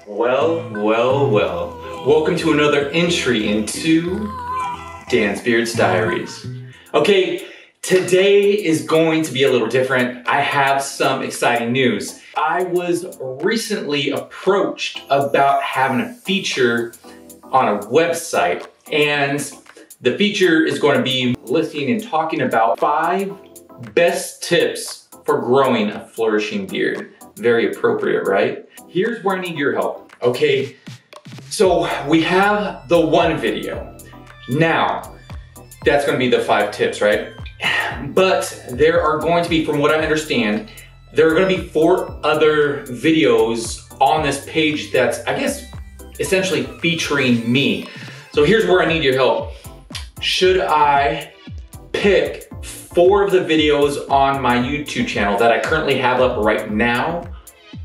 Well. Welcome to another entry into Dan's Beard's Diaries. Okay, today is going to be a little different. I have some exciting news. I was recently approached about having a feature on a website, and the feature is going to be listing and talking about 5 best tips for growing a flourishing beard. Very appropriate, right? Here's where I need your help. Okay, so we have the one video. Now, that's gonna be the 5 tips, right? But there are going to be, from what I understand, there are gonna be 4 other videos on this page that's, I guess, essentially featuring me. So here's where I need your help. Should I pick 4 of the videos on my YouTube channel that I currently have up right now?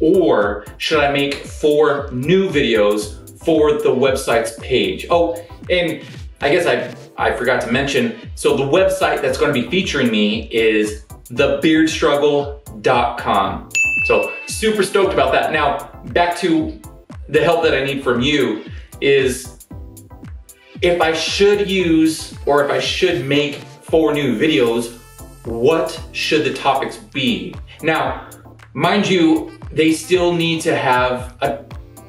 Or should I make 4 new videos for the website's page? Oh, and I guess I forgot to mention, so the website that's going to be featuring me is thebeardstruggle.com. So super stoked about that. Now, back to the help that I need from you is if I should use or if I should make 4 new videos, what should the topics be? Now, mind you, they still need to have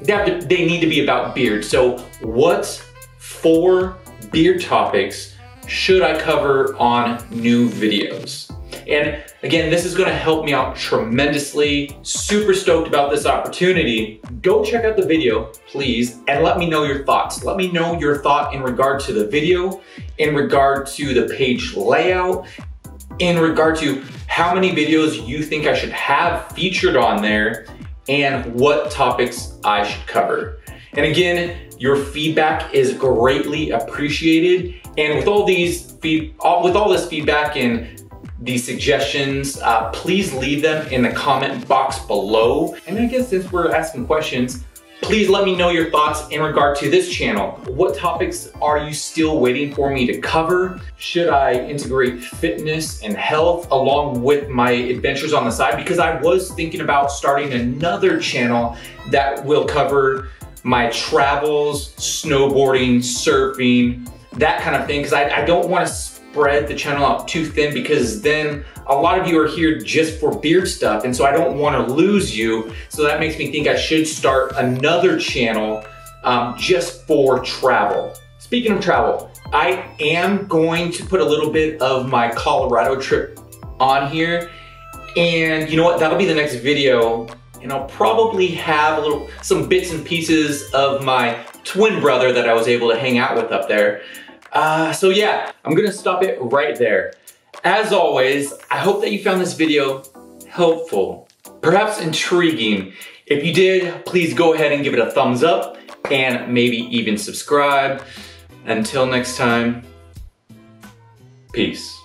they need to be about beard. So what 4 beard topics should I cover on new videos? And again, this is gonna help me out tremendously. Super stoked about this opportunity. Go check out the video, please, and let me know your thoughts. Let me know your thought in regard to the video, in regard to the page layout, in regard to how many videos you think I should have featured on there, and what topics I should cover. And again, your feedback is greatly appreciated. And with all this feedback and these suggestions, please leave them in the comment box below. And I guess since we're asking questions, please let me know your thoughts in regard to this channel. What topics are you still waiting for me to cover? Should I integrate fitness and health along with my adventures on the side? Because I was thinking about starting another channel that will cover my travels, snowboarding, surfing, that kind of thing, because I don't want to spread the channel out too thin, because then a lot of you are here just for beard stuff, and so I don't want to lose you. So that makes me think I should start another channel just for travel. Speaking of travel, I am going to put a little bit of my Colorado trip on here, and you know what, that'll be the next video, and I'll probably have some bits and pieces of my twin brother that I was able to hang out with up there. So yeah, I'm gonna stop it right there. As always, I hope that you found this video helpful, perhaps intriguing. If you did, please go ahead and give it a thumbs up and maybe even subscribe. Until next time, peace.